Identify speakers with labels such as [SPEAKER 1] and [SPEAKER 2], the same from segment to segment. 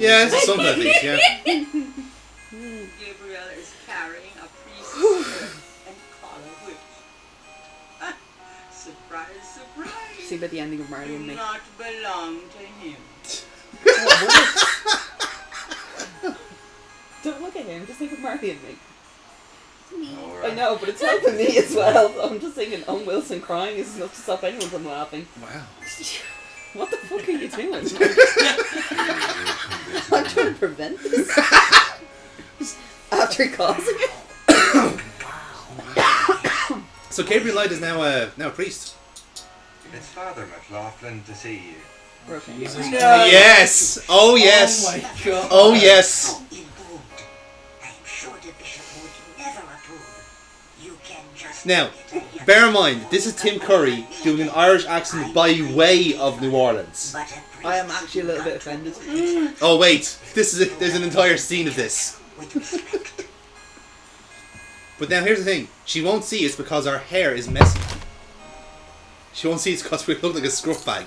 [SPEAKER 1] Yeah, it's something at least, yeah.
[SPEAKER 2] Gabriel is carrying a priest's and collar whip. Surprise, surprise.
[SPEAKER 3] See by the ending of Marley and
[SPEAKER 2] Do
[SPEAKER 3] Me.
[SPEAKER 2] not belong to him.
[SPEAKER 3] Don't look at him, just think of Marley and Me.
[SPEAKER 4] All
[SPEAKER 3] I
[SPEAKER 4] right.
[SPEAKER 3] know, but it's helping me as well. I'm just thinking, Owen Wilson crying is enough to stop anyone from laughing.
[SPEAKER 1] Wow.
[SPEAKER 3] What the fuck are you doing? I'm trying to prevent this. After causing it.
[SPEAKER 1] So Gabriel Light is now a priest.
[SPEAKER 4] It's Father McLaughlin to see you.
[SPEAKER 3] We're okay.
[SPEAKER 5] Jesus.
[SPEAKER 1] Yes! Oh yes!
[SPEAKER 5] Oh my god.
[SPEAKER 1] Oh yes!
[SPEAKER 6] Oh, indeed. I'm sure the bishop would never approve. You can just
[SPEAKER 1] Now, bear in mind, this is Tim Curry doing an Irish accent by way of New Orleans.
[SPEAKER 6] But a priest
[SPEAKER 3] I am actually a little bit offended.
[SPEAKER 1] Oh wait, there's an entire scene of this.
[SPEAKER 6] with respect.
[SPEAKER 1] But now here's the thing, she won't see it's because our hair is messy. She won't see it's because we look like a scruff bag.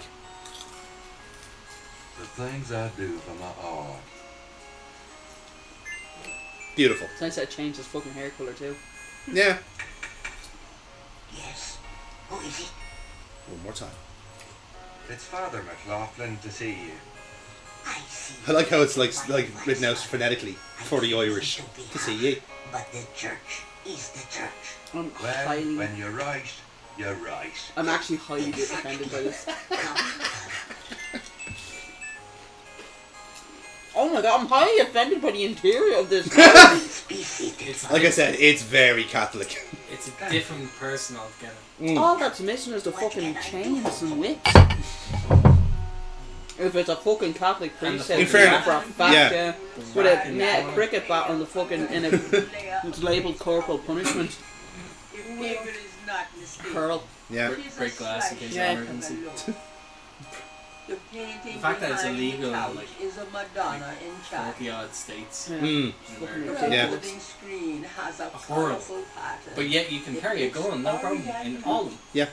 [SPEAKER 4] The things I do for my art.
[SPEAKER 1] Beautiful.
[SPEAKER 3] It's nice that I changed his fucking hair colour too.
[SPEAKER 1] Yeah.
[SPEAKER 6] Yes. Who is it?
[SPEAKER 1] One more time.
[SPEAKER 4] It's Father McLaughlin to see you.
[SPEAKER 6] I see.
[SPEAKER 1] I like how it's like written out phonetically for the Irish. To see you.
[SPEAKER 6] But the church is the church.
[SPEAKER 3] I'm
[SPEAKER 4] Well, when you're right, you're right.
[SPEAKER 3] I'm actually highly offended by this. Oh my god, I'm highly offended by the interior of this.
[SPEAKER 5] It's
[SPEAKER 1] Like I said, it's very Catholic.
[SPEAKER 5] It's a different person altogether.
[SPEAKER 3] All that's missing is the fucking chains and whips. If it's a fucking Catholic priest,
[SPEAKER 1] In
[SPEAKER 3] it's
[SPEAKER 1] fairness,
[SPEAKER 3] for a fact,
[SPEAKER 1] yeah.
[SPEAKER 3] yeah. With a cricket bat on the fucking it's labelled corporal punishment.
[SPEAKER 2] If Gabriel is not mistaken,
[SPEAKER 3] Curl.
[SPEAKER 1] Yeah.
[SPEAKER 2] it is a
[SPEAKER 5] Break glass in case of
[SPEAKER 3] Yeah.
[SPEAKER 5] emergency.
[SPEAKER 2] The painting
[SPEAKER 5] The fact that it's
[SPEAKER 2] behind
[SPEAKER 5] illegal
[SPEAKER 2] the
[SPEAKER 5] in,
[SPEAKER 2] couch
[SPEAKER 5] like,
[SPEAKER 2] is a Madonna in
[SPEAKER 5] 40
[SPEAKER 2] chat.
[SPEAKER 5] odd states.
[SPEAKER 3] Yeah.
[SPEAKER 1] Mm.
[SPEAKER 5] in
[SPEAKER 3] Fucking
[SPEAKER 5] America.
[SPEAKER 2] The
[SPEAKER 1] Yeah.
[SPEAKER 2] folding screen has a
[SPEAKER 5] horrible.
[SPEAKER 2] colorful pattern.
[SPEAKER 5] But yet you can carry a gun, no problem, in all of them.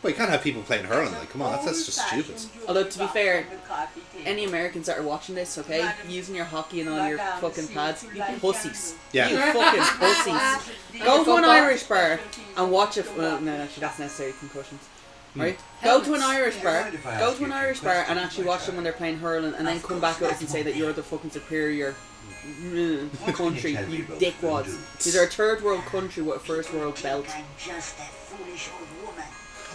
[SPEAKER 1] Well, you can't have people playing hurling, like, come on, that's just stupid.
[SPEAKER 3] Although, to be fair, any Americans that are watching this, okay, using your hockey and all your fucking pads, you pussies.
[SPEAKER 1] Yeah.
[SPEAKER 3] You fucking pussies. Go to an Irish bar and watch it. Well, no, actually, that's necessary concussions. Right? Go to an Irish bar. Go to an Irish bar and actually watch them when they're playing hurling, and then come back at us and say that you're the fucking superior country, you dickwads. These are a third world country with a first world belt.
[SPEAKER 6] I'm just a foolish old woman.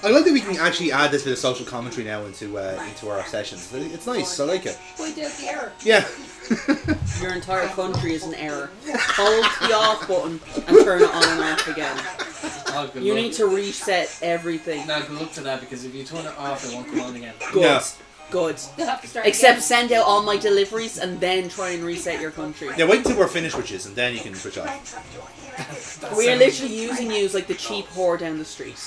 [SPEAKER 1] I like that we can actually add this bit of social commentary now into our sessions. It's nice, I like it.
[SPEAKER 6] Point out the error.
[SPEAKER 1] Yeah.
[SPEAKER 3] Your entire country is an error. Hold the off button and turn it on and off again.
[SPEAKER 5] Oh, good
[SPEAKER 3] You
[SPEAKER 5] luck.
[SPEAKER 3] need to reset everything.
[SPEAKER 5] Now good luck to that, because if you turn it off, it won't come on again.
[SPEAKER 3] Good.
[SPEAKER 1] No.
[SPEAKER 3] Good.
[SPEAKER 6] You'll have to start
[SPEAKER 3] Except send out all my deliveries and then try and reset your country.
[SPEAKER 1] Yeah, wait until we're finished with this and then you can switch off.
[SPEAKER 3] We're literally using you as like the cheap whore down the street.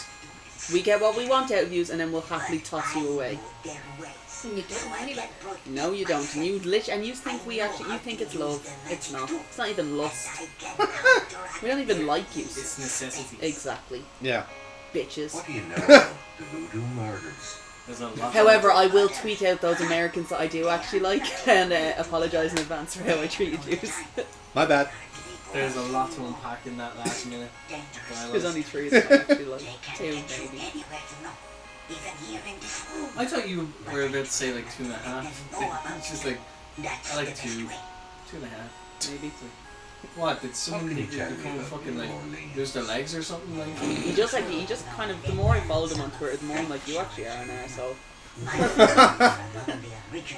[SPEAKER 3] We get what we want out of you and then we'll happily toss you away.
[SPEAKER 6] You don't anyway.
[SPEAKER 3] No, you don't. And you think you think it's love. It's not. It's not even lust. We don't even like you.
[SPEAKER 5] It's necessity.
[SPEAKER 3] Exactly.
[SPEAKER 1] Yeah.
[SPEAKER 3] Bitches.
[SPEAKER 4] What do you know about the voodoo murders?
[SPEAKER 5] There's a lot.
[SPEAKER 3] However, I will tweet out those Americans that I do actually like and apologise in advance for how I treated you.
[SPEAKER 1] My bad.
[SPEAKER 5] There's a lot to unpack in that last minute.
[SPEAKER 3] There's only 3 that I actually like. 2 maybe.
[SPEAKER 5] I thought you were about to say like 2.5. It's just like, I like 2. 2.5.
[SPEAKER 3] Maybe.
[SPEAKER 5] What, did someone become fucking like, lose their legs or something like?
[SPEAKER 3] He just kind of, the more I followed him on Twitter, the more I'm like, you actually are an arsehole.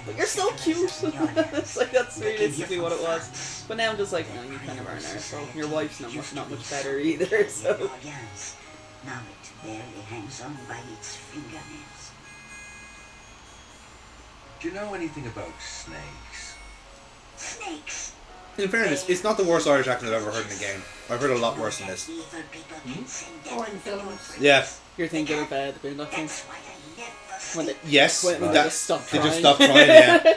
[SPEAKER 3] But you're so cute. It's like, that's realistically what it was. But now I'm just like, no, you kind of are an arsehole. Your wife's not much better either, so.
[SPEAKER 6] Now it barely hangs on by its fingernails.
[SPEAKER 4] Do you know anything about snakes?
[SPEAKER 6] Snakes.
[SPEAKER 1] In fairness, it's not the worst Irish accent I've ever heard in a game. I've heard a lot worse than this.
[SPEAKER 6] Or in films.
[SPEAKER 1] Yeah.
[SPEAKER 3] You're thinking of the Boondock thing?
[SPEAKER 6] That's why I never
[SPEAKER 3] When they,
[SPEAKER 1] Yes.
[SPEAKER 3] when they
[SPEAKER 1] That-
[SPEAKER 3] just stopped
[SPEAKER 1] They
[SPEAKER 3] trying.
[SPEAKER 1] just stopped trying, yeah.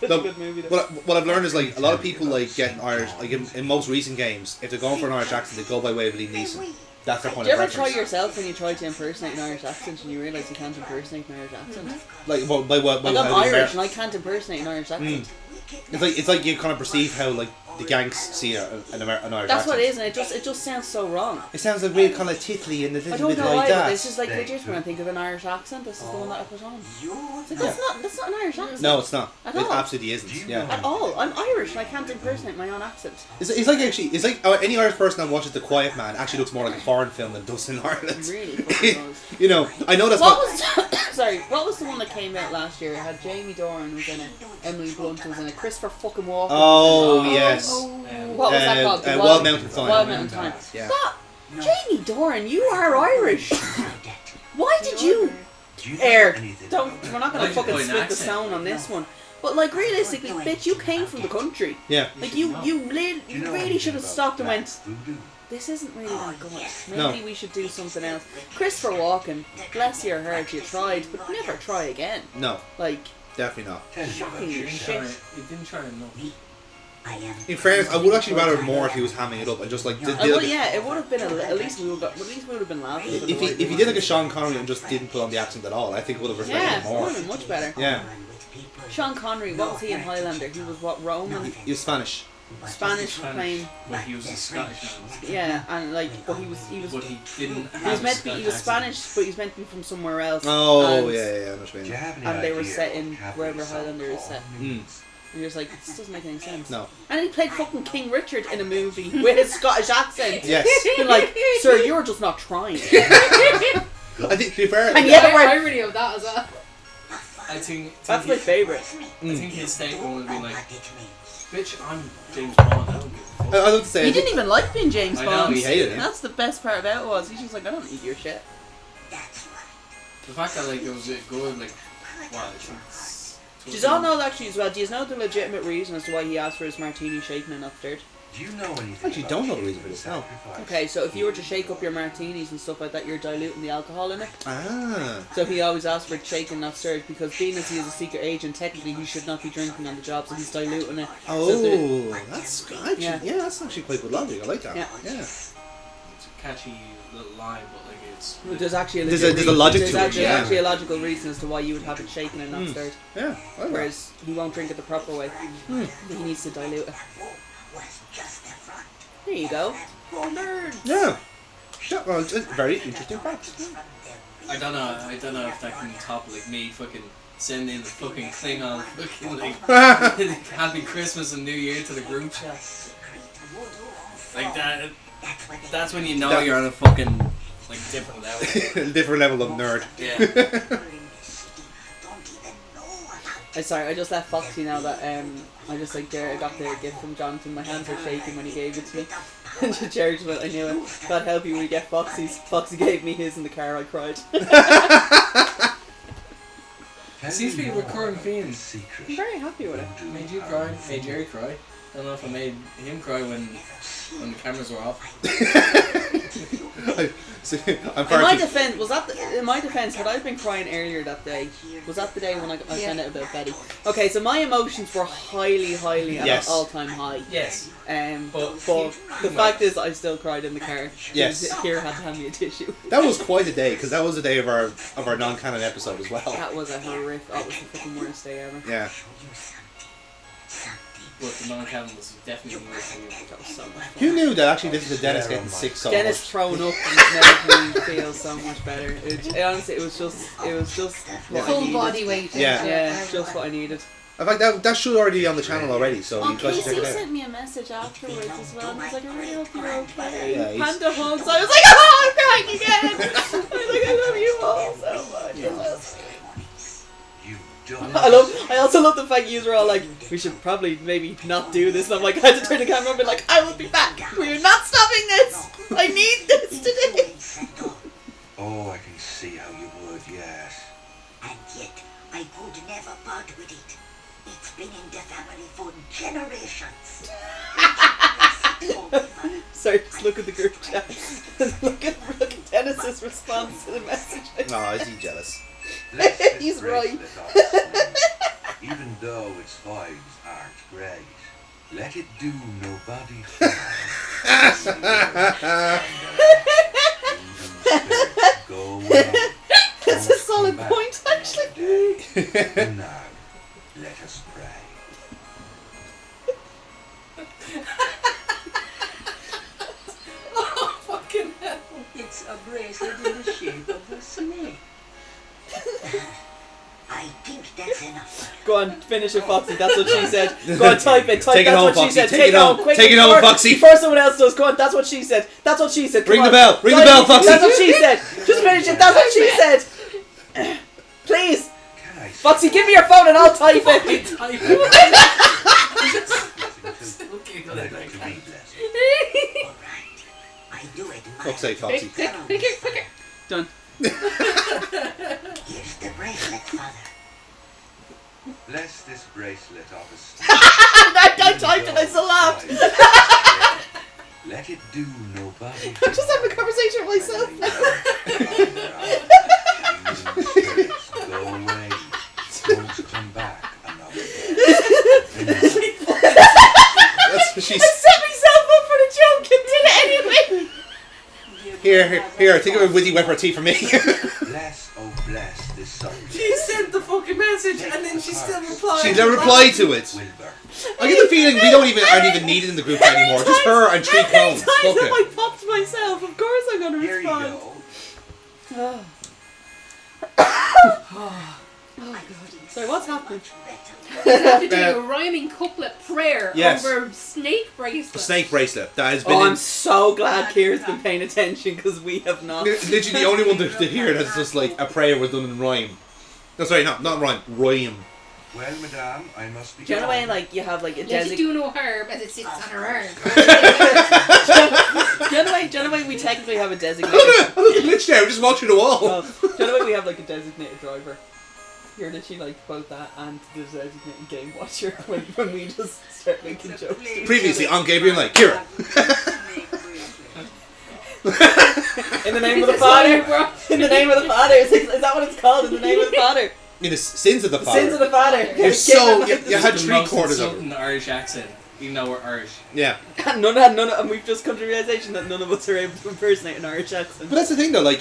[SPEAKER 3] such a good movie. Though.
[SPEAKER 1] What I've learned is like a lot of people like getting Irish like in most recent games. If they're going for an Irish accent, they go by way of Liam Neeson. That's their point
[SPEAKER 3] Do you
[SPEAKER 1] of
[SPEAKER 3] ever try
[SPEAKER 1] reference.
[SPEAKER 3] yourself when you try to impersonate an Irish accent and you realise you can't impersonate an Irish accent?
[SPEAKER 1] Like well, by what?
[SPEAKER 3] Like I'm Irish and I can't impersonate an Irish accent.
[SPEAKER 1] It's like you kind of perceive how like the gangs see an Irish
[SPEAKER 3] That's
[SPEAKER 1] accent.
[SPEAKER 3] what it is, and it just sounds so wrong.
[SPEAKER 1] It sounds like real kind of tittly and a
[SPEAKER 3] I
[SPEAKER 1] little
[SPEAKER 3] don't
[SPEAKER 1] bit
[SPEAKER 3] know
[SPEAKER 1] like
[SPEAKER 3] why, but
[SPEAKER 1] that.
[SPEAKER 3] this is like legit when I think of an Irish accent. This is the one that I put on. It's like, that's not an Irish accent.
[SPEAKER 1] No, it's not.
[SPEAKER 3] At
[SPEAKER 1] It
[SPEAKER 3] all.
[SPEAKER 1] absolutely isn't. Yeah.
[SPEAKER 3] At all. I'm Irish and I can't impersonate my own accent.
[SPEAKER 1] It's like actually, it's like any Irish person that watches The Quiet Man actually looks more like a foreign film than does in Ireland.
[SPEAKER 3] Really fucking does.
[SPEAKER 1] You know, I know that's
[SPEAKER 3] What
[SPEAKER 1] not.
[SPEAKER 3] was sorry? What was the one that came out last year? It had Jamie Dornan was in it, Emily Blunt was in it, Christopher fucking Walken.
[SPEAKER 1] Oh
[SPEAKER 3] was in it.
[SPEAKER 1] yes.
[SPEAKER 3] What was that called? The
[SPEAKER 1] Wild Mountain Thyme.
[SPEAKER 3] Wild Mountain Thyme.
[SPEAKER 1] Yeah.
[SPEAKER 3] That Jamie Dornan, you are Irish. Why did you?
[SPEAKER 4] Do you know
[SPEAKER 3] Air.
[SPEAKER 4] anything
[SPEAKER 3] Don't.
[SPEAKER 4] about
[SPEAKER 3] We're not gonna
[SPEAKER 5] Like
[SPEAKER 3] fucking
[SPEAKER 5] an
[SPEAKER 3] split the
[SPEAKER 5] accent.
[SPEAKER 3] sound on this one. But like realistically, bitch, you came from the country.
[SPEAKER 1] Yeah.
[SPEAKER 3] Like you
[SPEAKER 4] Do you know
[SPEAKER 3] really
[SPEAKER 4] anything
[SPEAKER 3] should have
[SPEAKER 4] about
[SPEAKER 3] stopped and
[SPEAKER 4] black
[SPEAKER 3] went.
[SPEAKER 4] voodoo?
[SPEAKER 3] This isn't really that good.
[SPEAKER 1] No.
[SPEAKER 3] Maybe we should do something else. Christopher Walken, bless your heart, you tried, but never try again.
[SPEAKER 1] No,
[SPEAKER 3] Like,
[SPEAKER 1] definitely not.
[SPEAKER 4] Tell me about
[SPEAKER 3] Shocking
[SPEAKER 5] You
[SPEAKER 3] as
[SPEAKER 5] didn't
[SPEAKER 4] yourself.
[SPEAKER 3] shit.
[SPEAKER 5] try. You didn't try enough.
[SPEAKER 6] I am.
[SPEAKER 1] In fairness, I would actually rather more if he was hamming it up and just like did
[SPEAKER 3] well,
[SPEAKER 1] like
[SPEAKER 3] yeah, it would have been at least we would have been laughing.
[SPEAKER 1] if he did like a Sean Connery and just didn't put on the accent at all, I think it would have respected
[SPEAKER 3] yeah,
[SPEAKER 1] him
[SPEAKER 3] it
[SPEAKER 1] more.
[SPEAKER 3] would have been much better.
[SPEAKER 1] Yeah,
[SPEAKER 3] Sean Connery, what was he in Highlander? He was what, Roman,
[SPEAKER 1] he was Spanish.
[SPEAKER 3] Spanish playing.
[SPEAKER 5] But he was a Scottish man.
[SPEAKER 3] Yeah, and like, but he was
[SPEAKER 5] But he didn't have
[SPEAKER 3] he was meant to be
[SPEAKER 5] a
[SPEAKER 3] he was
[SPEAKER 5] Scottish
[SPEAKER 3] Spanish, but he was meant to be from somewhere else.
[SPEAKER 1] Oh
[SPEAKER 3] and,
[SPEAKER 1] yeah, I know what you
[SPEAKER 4] Do you
[SPEAKER 1] mean.
[SPEAKER 4] have any
[SPEAKER 3] And they were
[SPEAKER 4] idea
[SPEAKER 3] set in
[SPEAKER 4] what
[SPEAKER 3] wherever
[SPEAKER 4] Catholicism
[SPEAKER 3] Highlander is set.
[SPEAKER 4] all
[SPEAKER 1] Mm.
[SPEAKER 4] means?
[SPEAKER 3] And you're just like, this doesn't make any sense.
[SPEAKER 1] No.
[SPEAKER 3] And he played fucking King Richard in a movie with his Scottish accent.
[SPEAKER 1] Yes.
[SPEAKER 3] Been like, sir, you're just not trying.
[SPEAKER 1] I think to be fair,
[SPEAKER 3] And yet we're
[SPEAKER 7] irony of that as well.
[SPEAKER 5] I think
[SPEAKER 3] that's my favourite.
[SPEAKER 5] I think his statement would be like, "Bitch, I'm James Bond. I don't give a fuck."
[SPEAKER 1] I was about to say
[SPEAKER 3] He didn't even like being James
[SPEAKER 5] I know,
[SPEAKER 3] Bond.
[SPEAKER 1] he hated it.
[SPEAKER 3] That's the best part about it was he's just like, I don't need your shit.
[SPEAKER 5] The fact that like it was good, like, wow.
[SPEAKER 3] Do you all know actually as well? Do you know the legitimate reason as to why he asked for his martini shaken and not stirred?
[SPEAKER 4] Do you know anything
[SPEAKER 1] I actually
[SPEAKER 4] about
[SPEAKER 1] don't know the reason for this, no.
[SPEAKER 4] sacrifice?
[SPEAKER 3] Okay, so if you were to shake up your martinis and stuff like that, you're diluting the alcohol in it.
[SPEAKER 1] Ah,
[SPEAKER 3] So he always asked for it shaken, not stirred, because being as he is a secret agent, technically he should not be drinking on the job, so he's diluting it. So the-
[SPEAKER 1] that's actually
[SPEAKER 3] Yeah.
[SPEAKER 1] that's actually quite good logic. I like that.
[SPEAKER 3] Yeah.
[SPEAKER 5] It's a catchy little line, but like it's.
[SPEAKER 3] There's actually a
[SPEAKER 1] There's
[SPEAKER 3] legit
[SPEAKER 1] a logic
[SPEAKER 3] there's
[SPEAKER 1] to it,
[SPEAKER 3] actually,
[SPEAKER 1] yeah.
[SPEAKER 3] actually a logical reason as to why you would have it shaken and not
[SPEAKER 1] Mm.
[SPEAKER 3] stirred.
[SPEAKER 1] Yeah, I like that.
[SPEAKER 3] Whereas he won't drink it the proper way. He needs to dilute it. There you go. Oh, nerds.
[SPEAKER 1] Yeah. Yeah, well, it's a very interesting fact.
[SPEAKER 5] I don't know if that can top like me fucking sending the fucking Klingon fucking like Happy Christmas and New Year to the group chat. Like that. That's when you know
[SPEAKER 1] That-
[SPEAKER 5] you're on a fucking like different level.
[SPEAKER 1] Different level of nerd.
[SPEAKER 5] Yeah.
[SPEAKER 3] Sorry, I just let Foxy know that I just like Jared, I got the gift from Jonathan. My hands were shaking when he gave it to me. And Jared went, I knew it. God help you when you get Foxy's. Foxy gave me his in the car. I cried.
[SPEAKER 5] It seems to be a recurring theme.
[SPEAKER 3] I'm
[SPEAKER 4] Secret.
[SPEAKER 3] very happy with it.
[SPEAKER 5] Made you cry? Made Jerry cry? I don't know if I made him cry when the cameras were off.
[SPEAKER 1] I'm
[SPEAKER 3] In
[SPEAKER 1] far
[SPEAKER 3] my
[SPEAKER 1] too.
[SPEAKER 3] defense, in my defense, had I been crying earlier that day, was that the day when I found out about Betty? Okay, so my emotions were highly at
[SPEAKER 1] Yes.
[SPEAKER 3] an all-time high.
[SPEAKER 5] Yes.
[SPEAKER 3] But the fact is, I still cried in the car.
[SPEAKER 1] Yes.
[SPEAKER 3] Kira had to hand me a tissue.
[SPEAKER 1] That was quite a day because that was the day of our non-canon episode as well.
[SPEAKER 3] That was a horrific. That was the fucking worst day ever.
[SPEAKER 1] Yeah.
[SPEAKER 5] But the non-canon was definitely more for you.
[SPEAKER 3] That was so much fun.
[SPEAKER 1] Who knew that actually this is the Dennis getting sick so
[SPEAKER 3] Dennis
[SPEAKER 1] much?
[SPEAKER 3] thrown up made me feel so much better. Honestly, it was just what I
[SPEAKER 7] Full
[SPEAKER 3] needed.
[SPEAKER 7] body weight.
[SPEAKER 1] Yeah.
[SPEAKER 3] Yeah, just what I needed.
[SPEAKER 1] In fact, that should already be on the channel already, so you guys should check it out.
[SPEAKER 3] me a message afterwards as well. He was like, I really hope you're okay.
[SPEAKER 1] Yeah, he's-
[SPEAKER 3] Panda hugs. I was like, oh, I'm crying again. I was like, I love you all so much.
[SPEAKER 4] You don't.
[SPEAKER 3] I also love the fact you were all like, we should probably maybe not do this. And I'm like, I had to turn the camera on and be like, I will be back. We are not stopping this. I need this today.
[SPEAKER 4] Oh, I can see how you would, yes.
[SPEAKER 6] And yet, I could never part with it. It's been in the family for generations.
[SPEAKER 3] Sorry, just look at the group chat. look at Dennis's response to the message.
[SPEAKER 1] No, is he jealous?
[SPEAKER 4] Let's get
[SPEAKER 3] He's
[SPEAKER 4] bracelet
[SPEAKER 3] right.
[SPEAKER 4] off Snake. Even though its vibes aren't great, let it do nobody harm. Go away.
[SPEAKER 3] That's a solid point, actually.
[SPEAKER 4] And now, let us pray.
[SPEAKER 5] Oh, fucking hell.
[SPEAKER 2] It's a bracelet in the shape of a snake.
[SPEAKER 6] I think that's enough.
[SPEAKER 3] Go on, finish it, Foxy. That's what she said. Go on, type it.
[SPEAKER 1] Take it
[SPEAKER 3] that's
[SPEAKER 1] home,
[SPEAKER 3] what she
[SPEAKER 1] Foxy.
[SPEAKER 3] said.
[SPEAKER 1] Take it home.
[SPEAKER 3] Quick,
[SPEAKER 1] Take it home,
[SPEAKER 3] before-
[SPEAKER 1] Foxy.
[SPEAKER 3] Before someone else does, go on. That's what she said. That's what she said. Come
[SPEAKER 1] Ring the
[SPEAKER 3] on.
[SPEAKER 1] bell. Ring the
[SPEAKER 3] Type
[SPEAKER 1] bell,
[SPEAKER 3] it.
[SPEAKER 1] Foxy.
[SPEAKER 3] That's what she said. Just finish it. That's what she said. Please,
[SPEAKER 4] Can I
[SPEAKER 3] Foxy, give me your phone and I'll type it.
[SPEAKER 5] Fucking type it. Looking at it like that.
[SPEAKER 6] All right. I do it my
[SPEAKER 1] Fuck's sake, Foxy.
[SPEAKER 2] Quicker.
[SPEAKER 3] Done.
[SPEAKER 6] Here's the bracelet, Father.
[SPEAKER 4] bless this bracelet of a snake?
[SPEAKER 3] I typed it. I still laughed.
[SPEAKER 4] Let it do nobody
[SPEAKER 3] I'm just having a conversation with myself.
[SPEAKER 4] spirits, go away. Don't come back another day.
[SPEAKER 1] That's what she's.
[SPEAKER 3] I set myself up for the joke and did it anyway.
[SPEAKER 1] Here. Take a witty repartee for me.
[SPEAKER 4] Bless, oh bless this subject.
[SPEAKER 5] She sent the fucking message and then she still replied.
[SPEAKER 1] She never replied to it.
[SPEAKER 4] Wilbur.
[SPEAKER 1] I get the feeling we aren't even needed in the group anymore. Just her and three clones.
[SPEAKER 3] Times
[SPEAKER 1] Fuck
[SPEAKER 3] have I
[SPEAKER 1] it.
[SPEAKER 3] popped myself? Of course I'm going to
[SPEAKER 4] Here you
[SPEAKER 3] respond.
[SPEAKER 4] go.
[SPEAKER 3] Oh god. Sorry, what's happening?
[SPEAKER 2] You have to do a rhyming couplet prayer
[SPEAKER 1] Yes.
[SPEAKER 2] over snake bracelet.
[SPEAKER 1] A snake bracelet that has been
[SPEAKER 3] Oh, I'm
[SPEAKER 1] in,
[SPEAKER 3] so glad Kira's been paying attention because we have not.
[SPEAKER 1] literally the only one to hear that's just like a prayer was done in rhyme. No, sorry, not rhyme. Rhyme.
[SPEAKER 4] Well, madame, I must be
[SPEAKER 3] Do you know the way
[SPEAKER 4] gone.
[SPEAKER 3] like you have like a
[SPEAKER 2] Let it
[SPEAKER 3] designated?
[SPEAKER 2] do no harm as it sits on her arm.
[SPEAKER 3] Do you know the way we technically have a designated?
[SPEAKER 1] I was glitched there. We just walked through the wall.
[SPEAKER 3] Oh, do you know the way we have like a designated driver? You're literally like both that and the designated game watcher when we just start making jokes.
[SPEAKER 1] Previously on Gabriel, like Kira.
[SPEAKER 3] In the name of the
[SPEAKER 2] This is why I
[SPEAKER 3] Father.
[SPEAKER 2] brought-
[SPEAKER 3] In the name of the Father. Is that what it's called? In the name of the Father.
[SPEAKER 1] In the sins of the Father.
[SPEAKER 3] Sins of the Father.
[SPEAKER 1] You're so you had
[SPEAKER 5] The
[SPEAKER 1] 3/4 of it.
[SPEAKER 5] insulting Irish accent, even though we're Irish.
[SPEAKER 1] Yeah.
[SPEAKER 3] And and we've just come to the realization that none of us are able to impersonate an Irish accent.
[SPEAKER 1] But that's the thing though, like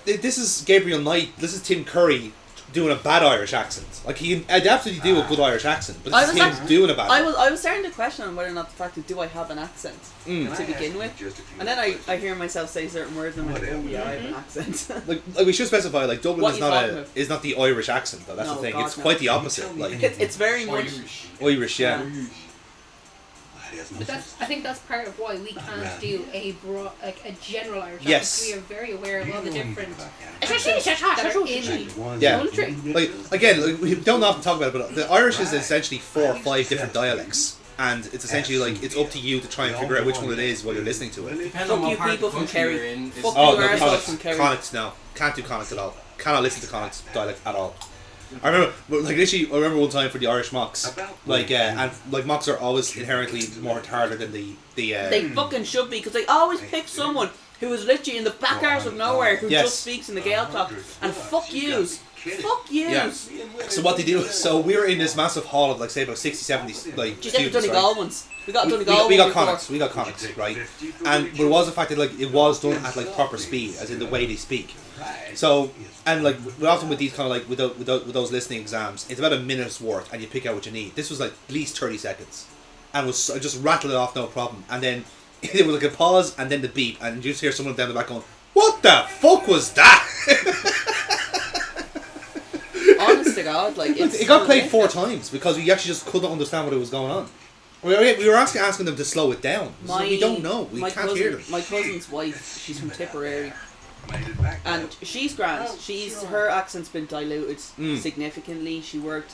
[SPEAKER 1] this is Gabriel Knight, this is Tim Curry doing a bad Irish accent. Like he can absolutely do a good Irish accent, but
[SPEAKER 3] I
[SPEAKER 1] this is
[SPEAKER 3] was
[SPEAKER 1] him doing a bad one.
[SPEAKER 3] I was starting to question on whether or not the fact that do I have an accent
[SPEAKER 1] Mm.
[SPEAKER 3] to begin with,
[SPEAKER 4] Just a few
[SPEAKER 3] and then I
[SPEAKER 4] questions.
[SPEAKER 3] hear myself say certain words and I'm like, oh
[SPEAKER 4] Whatever.
[SPEAKER 3] yeah, I have an accent.
[SPEAKER 1] Like we should specify, like Dublin
[SPEAKER 3] What
[SPEAKER 1] is
[SPEAKER 3] you
[SPEAKER 1] not
[SPEAKER 3] talking about?
[SPEAKER 1] is not the Irish accent though. That's
[SPEAKER 3] No,
[SPEAKER 1] the thing.
[SPEAKER 3] God,
[SPEAKER 1] It's
[SPEAKER 3] no.
[SPEAKER 1] quite the opposite. Like
[SPEAKER 3] It's very much.
[SPEAKER 5] Irish.
[SPEAKER 1] Irish, yeah.
[SPEAKER 2] But I think that's part of why we can't do a a general Irish accent.
[SPEAKER 1] Yes.
[SPEAKER 2] We are very aware of all the different
[SPEAKER 1] Yeah.
[SPEAKER 2] accents that are in
[SPEAKER 1] Yeah.
[SPEAKER 2] the country.
[SPEAKER 1] Like again, like, we don't often talk about it, but the Irish is essentially 4 or 5 different dialects, and it's essentially like it's up to you to try and figure out which one it is while you're listening to it.
[SPEAKER 5] Depending
[SPEAKER 3] Fuck
[SPEAKER 5] on what
[SPEAKER 3] you
[SPEAKER 5] part
[SPEAKER 3] people
[SPEAKER 5] of the
[SPEAKER 3] from
[SPEAKER 5] country
[SPEAKER 3] Kerry.
[SPEAKER 5] you're in.
[SPEAKER 3] Fuck
[SPEAKER 1] Oh
[SPEAKER 3] you
[SPEAKER 1] no,
[SPEAKER 3] arseholes from
[SPEAKER 1] Connacht,
[SPEAKER 3] Kerry.
[SPEAKER 1] Connacht, no, can't do Connacht at all. Cannot listen to Connacht dialect at all. I remember, like literally, I remember one time for the Irish mocks, like and like mocks are always inherently more harder than the
[SPEAKER 3] They fucking should be because they always pick someone who is literally in the back arse of nowhere who
[SPEAKER 1] Yes.
[SPEAKER 3] just speaks in the Gael talk and fuck yous. Fuck yous.
[SPEAKER 1] Yeah. So what they do is, so we were in this massive hall of like say about 60, 70 like
[SPEAKER 3] Did you get the
[SPEAKER 1] students,
[SPEAKER 3] Donegal
[SPEAKER 1] right?
[SPEAKER 3] ones? We got
[SPEAKER 1] We
[SPEAKER 3] Donegal
[SPEAKER 1] got
[SPEAKER 3] one before.
[SPEAKER 1] Connachts, we got Connachts, right? And but it was the fact that like it was done at like proper speed, as in the way they speak. So and like we often with these kind of like with those listening exams, it's about a minute's worth, and you pick out what you need. This was like at least 30 seconds, and was I just rattled it off no problem. And then it was like a pause and then the beep, and you just hear someone down the back going, "What the fuck was that?"
[SPEAKER 3] Honest to God, like it's
[SPEAKER 1] It got
[SPEAKER 3] so
[SPEAKER 1] played
[SPEAKER 3] lit.
[SPEAKER 1] 4 times because we actually just couldn't understand what was going on. We were asking them to slow it down. So we don't know. We can't hear them.
[SPEAKER 3] My cousin's wife, she's from Tipperary,
[SPEAKER 4] Made it back
[SPEAKER 3] and
[SPEAKER 4] now.
[SPEAKER 3] she's grand. Her accent's been diluted
[SPEAKER 1] Mm.
[SPEAKER 3] significantly. She lives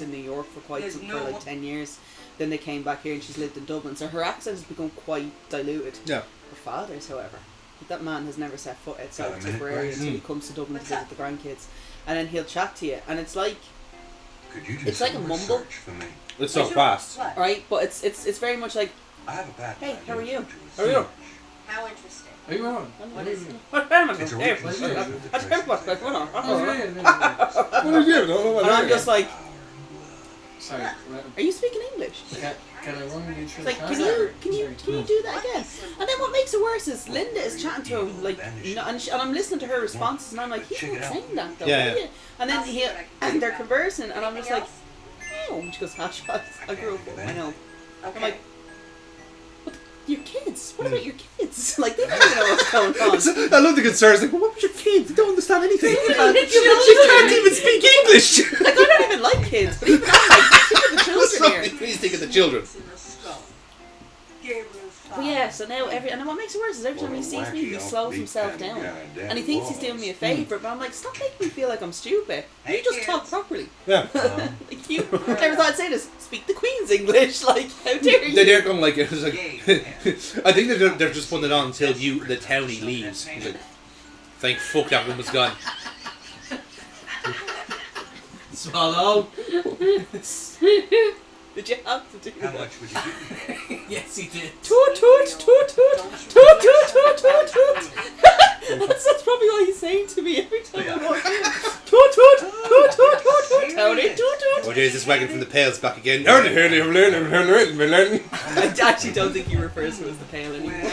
[SPEAKER 3] in New York for like 10 years. Then they came back here and she's lived in Dublin, so her accent has become quite diluted.
[SPEAKER 1] Yeah.
[SPEAKER 3] Her father's, however, that man has never set foot outside of
[SPEAKER 4] Got a minute,
[SPEAKER 3] Tipperary
[SPEAKER 4] right?
[SPEAKER 3] until he comes to Dublin to visit the grandkids, and then he'll chat to you, and it's like,
[SPEAKER 4] Could you do
[SPEAKER 3] It's like
[SPEAKER 4] some
[SPEAKER 3] a mumble.
[SPEAKER 4] research for me?
[SPEAKER 1] It's so fast.
[SPEAKER 3] right, but it's very much like,
[SPEAKER 4] I have a bad
[SPEAKER 3] Hey, how are
[SPEAKER 4] idea
[SPEAKER 3] you?
[SPEAKER 4] to
[SPEAKER 3] How are you?
[SPEAKER 4] research.
[SPEAKER 2] How interesting.
[SPEAKER 5] Are you wrong?
[SPEAKER 2] What is it?
[SPEAKER 4] It's a weakness of the
[SPEAKER 3] And
[SPEAKER 4] Christian
[SPEAKER 3] I'm just like,
[SPEAKER 5] Sorry.
[SPEAKER 3] Are you speaking English?
[SPEAKER 5] Can I run you through
[SPEAKER 3] Like,
[SPEAKER 5] the
[SPEAKER 3] can you do that again? And then what makes it worse is Linda is chatting to him, like, and I'm listening to her responses, and I'm like, he's not saying that though.
[SPEAKER 1] Yeah.
[SPEAKER 3] And then and they're conversing, and I'm just like, oh. And she goes, I grew up with my home. I'm like, your kids? What about your kids? Like, they don't even know what's going on.
[SPEAKER 1] I love the concern. It's like, well, what was your kids? They don't understand anything.
[SPEAKER 3] You
[SPEAKER 1] She can't even speak English.
[SPEAKER 3] Like, I don't even like kids, but even I'm like, think of the children here.
[SPEAKER 1] Please think of the children.
[SPEAKER 3] But yeah, so now and then what makes it worse is every time he sees me, he slows himself down, and he thinks he's doing me a favour. But I'm like, stop making me feel like I'm stupid. You just talk properly.
[SPEAKER 1] Yeah.
[SPEAKER 3] Like, you never thought I'd say this. Speak the Queen's English. Like, how dare you?
[SPEAKER 1] They're going like, it was like I think they're just putting it on until the townie leaves. He's like, thank fuck that woman's gone.
[SPEAKER 5] Swallow.
[SPEAKER 3] Did you have to do
[SPEAKER 4] How
[SPEAKER 3] that?
[SPEAKER 4] much would you give me?
[SPEAKER 5] Yes, he did.
[SPEAKER 3] Toot toot toot toot toot toot toot toot toot. That's probably what he's saying to me every time I walk in. Toot toot toot toot toot toot. Tony toot toot.
[SPEAKER 1] Oh, there's this wagon from the Pales back again.
[SPEAKER 3] I actually don't think he refers to it as the Pale anymore.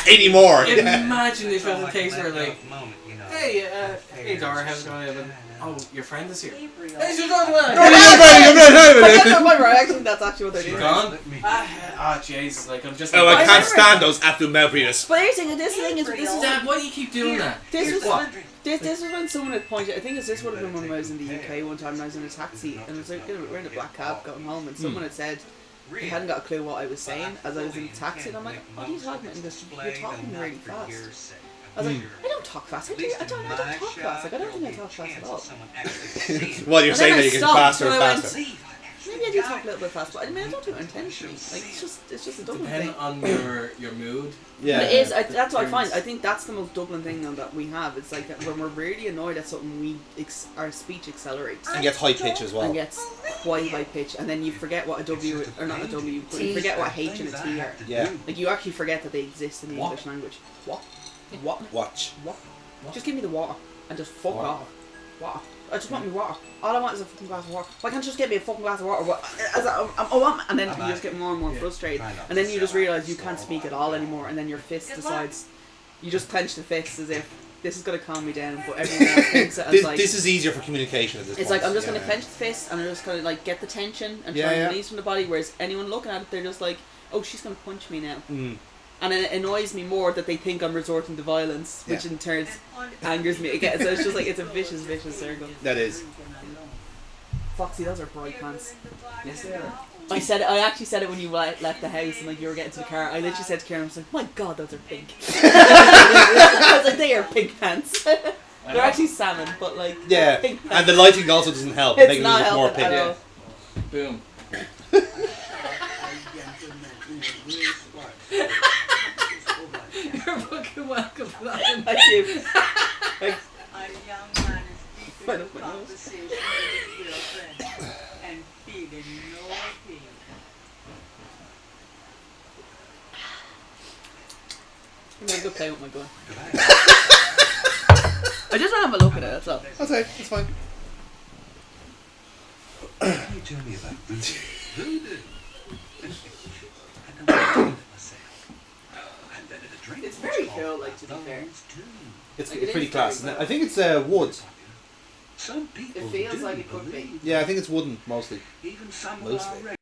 [SPEAKER 1] Anymore.
[SPEAKER 5] Imagine if it was a case where like, hey Dara, how's it going? Oh, your friend is here. Hey, she's going away.
[SPEAKER 3] Actually, that's actually what they're doing.
[SPEAKER 5] Gone? Jesus, like I'm just.
[SPEAKER 1] Oh, I
[SPEAKER 5] like,
[SPEAKER 1] can't stand those after Melbreeders.
[SPEAKER 3] But here's the thing, this is
[SPEAKER 5] Dad, why do you keep doing that?
[SPEAKER 3] This is when someone had pointed. I think this would have been when I was in the UK one time, and I was in a taxi, and it was like, we're in a black cab going home, and someone had said they hadn't got a clue what I was saying as I was in the taxi, and I'm like, what are you talking about? You're talking really fast. I was like, I don't talk fast. I don't talk fast. Like, I don't think I talk fast at all.
[SPEAKER 1] Well, you're
[SPEAKER 3] And
[SPEAKER 1] saying
[SPEAKER 3] then
[SPEAKER 1] that you
[SPEAKER 3] I
[SPEAKER 1] get
[SPEAKER 3] stopped,
[SPEAKER 1] faster and
[SPEAKER 3] and I went,
[SPEAKER 1] faster.
[SPEAKER 3] Maybe I do talk a little bit fast, but I mean, I don't do it intentionally. Like, it's just a Dublin
[SPEAKER 5] Depending
[SPEAKER 3] thing.
[SPEAKER 5] on your mood.
[SPEAKER 1] Yeah.
[SPEAKER 3] But it is. That's what I find. I think that's the most Dublin thing though, that we have. It's like that when we're really annoyed at something, our speech accelerates
[SPEAKER 1] And gets high pitch as well.
[SPEAKER 3] and gets quite high pitch, and then you forget what a W or not a W, but you forget what a H and a T are.
[SPEAKER 1] Yeah.
[SPEAKER 3] Like you actually forget that they exist in the English language. What?
[SPEAKER 1] Watch.
[SPEAKER 3] Just give me the water and just fuck off. Water. I just want me water. All I want is a fucking glass of water. Why can't you just get me a fucking glass of water? And then you just get more and more frustrated. And then you just realise you can't speak at all anymore. And then your fist decides, you just clench the fist as if this is going to calm me down. But everyone else thinks it as like...
[SPEAKER 1] This is easier for communication at this point.
[SPEAKER 3] It's like, I'm just going to clench the fist and I'm just going to like get the tension and try and release from the body. Whereas anyone looking at it, they're just like, oh, she's going to punch me now. And it annoys me more that they think I'm resorting to violence, which in turn angers me again. So it's just like, it's a vicious circle.
[SPEAKER 1] That is.
[SPEAKER 3] Foxy, those are bright pants. Yes, they are. I actually said it when you left the house and like you were getting to the car. I literally said to Karen, I was like, my God, those are pink. I was like, they are pink pants. They're actually salmon, but like, pink pants.
[SPEAKER 1] And the lighting also doesn't help.
[SPEAKER 3] It's
[SPEAKER 1] making
[SPEAKER 3] not
[SPEAKER 1] it look more
[SPEAKER 3] helping
[SPEAKER 1] pink.
[SPEAKER 3] at all.
[SPEAKER 5] Boom. You're fucking welcome for that.
[SPEAKER 3] Thank you. Thanks.
[SPEAKER 7] A young man is deep in conversation with his girlfriend and feeling no pain.
[SPEAKER 3] I'm gonna go play with my gun. I just want to have a look at it, that's all.
[SPEAKER 1] Okay, it's fine.
[SPEAKER 4] Can you tell me about voodoo? Voodoo? I don't want to do it myself. I'm better to drink.
[SPEAKER 3] It's very cool, like, to be fair.
[SPEAKER 1] It's
[SPEAKER 3] Like, it
[SPEAKER 1] pretty
[SPEAKER 3] is
[SPEAKER 1] class,
[SPEAKER 3] very
[SPEAKER 1] isn't it? I think it's wood.
[SPEAKER 4] Some people
[SPEAKER 3] It feels
[SPEAKER 4] do
[SPEAKER 3] like it could be.
[SPEAKER 4] believe.
[SPEAKER 1] Yeah, I think it's wooden, mostly.
[SPEAKER 4] Even some of
[SPEAKER 1] Mostly.
[SPEAKER 4] our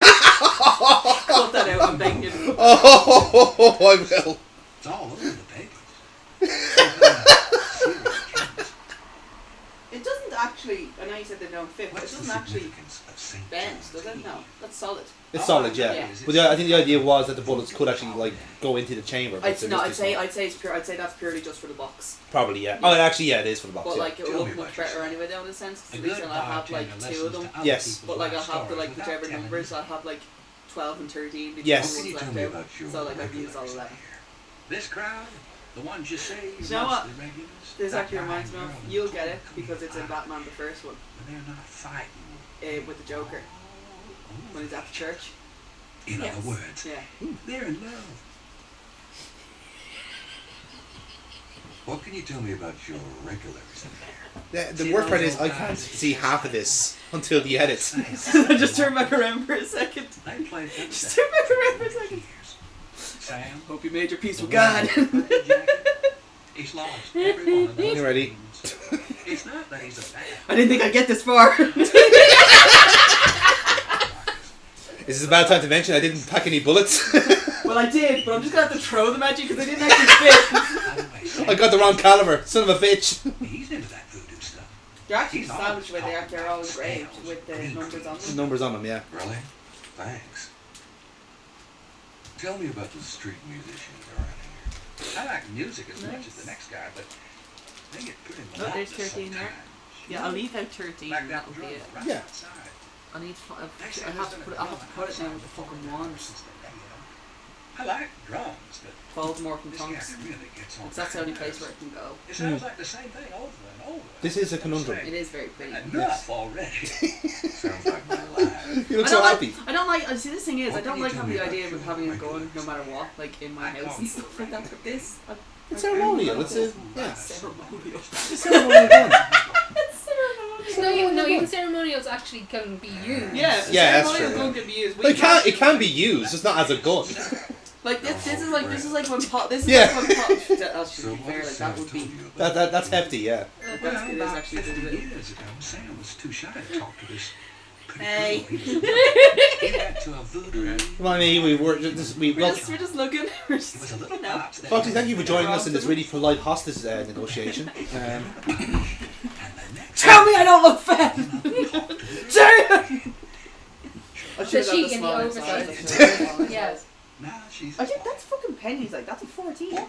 [SPEAKER 3] Cut that out, I'm begging you.
[SPEAKER 1] Oh, I will.
[SPEAKER 4] It's all over the paper.
[SPEAKER 3] It doesn't actually, I know you said they don't fit, but it doesn't actually bend, does it? No, that's solid.
[SPEAKER 1] It's solid, yeah.
[SPEAKER 3] Yeah.
[SPEAKER 1] But I think the idea was that the bullets could actually like go into the chamber. but
[SPEAKER 3] I'd
[SPEAKER 1] they're just too small.
[SPEAKER 3] say it's pure. I'd say that's purely just for the box.
[SPEAKER 1] Probably, yeah. Oh, actually, yeah, it is for the box.
[SPEAKER 3] But
[SPEAKER 1] yeah.
[SPEAKER 3] like it will look much better anyway, though, in a sense. 'Cause at least I'll have like two of them.
[SPEAKER 1] Yes.
[SPEAKER 3] But like I'll have the like whichever numbers. I'll have like 12 and 13. because
[SPEAKER 1] Yes.
[SPEAKER 3] the ones left out. So like I've used all 11.
[SPEAKER 4] This crowd, the ones you say
[SPEAKER 3] You know what?
[SPEAKER 4] mostly regulars,
[SPEAKER 3] This
[SPEAKER 4] that
[SPEAKER 3] actually reminds me
[SPEAKER 4] kind
[SPEAKER 3] of.
[SPEAKER 4] girl
[SPEAKER 3] You'll
[SPEAKER 4] who's
[SPEAKER 3] get it
[SPEAKER 4] cool
[SPEAKER 3] because it's in Batman the first one,
[SPEAKER 4] But they're not fighting.
[SPEAKER 3] with the Joker when he's at the church.
[SPEAKER 4] In
[SPEAKER 3] Yes.
[SPEAKER 4] other words,
[SPEAKER 3] Yeah.
[SPEAKER 4] they're in love. What can you tell me about your regulars?
[SPEAKER 1] The worst part is I can't see half of this until the edit.
[SPEAKER 3] Just turn back around for a second.
[SPEAKER 4] They played
[SPEAKER 3] Just turn back around for a second.
[SPEAKER 4] Sam,
[SPEAKER 3] Hope you made your peace with God.
[SPEAKER 4] he's lost every one of those
[SPEAKER 1] You ready?
[SPEAKER 4] games. It's not that he's a bad.
[SPEAKER 3] I didn't think I'd get this far.
[SPEAKER 1] Is this a bad time to mention I didn't pack any bullets?
[SPEAKER 3] Well, I did, but I'm just gonna have to throw them at you because they didn't actually fit.
[SPEAKER 4] By the way,
[SPEAKER 1] I got the wrong caliber, son of a bitch.
[SPEAKER 4] he's into that voodoo stuff.
[SPEAKER 3] They're actually established where they're all engraved with the numbers on them.
[SPEAKER 1] Numbers on them, yeah.
[SPEAKER 4] Really? Thanks. Tell me about the street musicians around here. I like music as much as the next guy, but they get pretty
[SPEAKER 3] Oh, there's
[SPEAKER 4] monotonous
[SPEAKER 3] 13 there.
[SPEAKER 4] sometimes.
[SPEAKER 3] Yeah, I'll leave out 13
[SPEAKER 4] Like
[SPEAKER 3] and
[SPEAKER 4] that
[SPEAKER 3] that'll be
[SPEAKER 4] drum
[SPEAKER 3] it.
[SPEAKER 4] right
[SPEAKER 1] Yeah.
[SPEAKER 4] outside.
[SPEAKER 3] I need to, I have to put it, I'll have to put it now with the fucking wands.
[SPEAKER 4] I like drums, but
[SPEAKER 3] Voldemort and
[SPEAKER 4] this guy
[SPEAKER 3] Tonks.
[SPEAKER 4] really gets on.
[SPEAKER 3] Because that's the only place where it can go.
[SPEAKER 4] It sounds like the same thing over and over.
[SPEAKER 1] This is a conundrum.
[SPEAKER 3] It is very pretty.
[SPEAKER 4] Enough already. Sounds like my life.
[SPEAKER 1] You look so happy.
[SPEAKER 3] I don't like, see the thing is, I don't like having the idea of having a gun no matter what, like in my house and stuff like that, but this...
[SPEAKER 1] It's ceremonial, it's a... Yeah.
[SPEAKER 3] Ceremonial.
[SPEAKER 1] It's ceremonial gun.
[SPEAKER 2] No, even ceremonials actually can be used.
[SPEAKER 3] Yeah,
[SPEAKER 1] Yeah, that's
[SPEAKER 3] ceremonial
[SPEAKER 1] true,
[SPEAKER 3] gun
[SPEAKER 1] yeah.
[SPEAKER 3] can be used.
[SPEAKER 1] It can be used, just not as a gun.
[SPEAKER 3] Like this is like when pop. This is
[SPEAKER 1] Yeah.
[SPEAKER 3] like when pop. That should
[SPEAKER 4] So
[SPEAKER 3] be
[SPEAKER 4] what
[SPEAKER 3] fair.
[SPEAKER 4] has
[SPEAKER 3] Like
[SPEAKER 4] Sam
[SPEAKER 3] that would
[SPEAKER 4] told
[SPEAKER 3] be.
[SPEAKER 4] you about
[SPEAKER 1] That's hefty, yeah.
[SPEAKER 3] That's
[SPEAKER 4] Well,
[SPEAKER 3] good. Is
[SPEAKER 4] about
[SPEAKER 3] actually
[SPEAKER 4] 50
[SPEAKER 3] good.
[SPEAKER 4] years ago, Sam was too shy to talk to this pretty
[SPEAKER 3] Hey.
[SPEAKER 4] girl. He went to a voodoo.
[SPEAKER 1] Come on, E, we
[SPEAKER 3] We're just looking. We're
[SPEAKER 4] He was
[SPEAKER 3] just
[SPEAKER 4] a little
[SPEAKER 3] looking now.
[SPEAKER 4] upset.
[SPEAKER 1] Foxy, thank you for joining us in this really polite hostage negotiation.
[SPEAKER 4] And the next
[SPEAKER 3] Tell me I don't look fat. I
[SPEAKER 2] The
[SPEAKER 3] should have got
[SPEAKER 2] chic
[SPEAKER 3] the
[SPEAKER 2] and the
[SPEAKER 3] smaller
[SPEAKER 2] oversized.
[SPEAKER 3] size.
[SPEAKER 2] Yeah.
[SPEAKER 4] now she's
[SPEAKER 3] I think that's fucking pennies. Like that's a 14.
[SPEAKER 4] poor guy.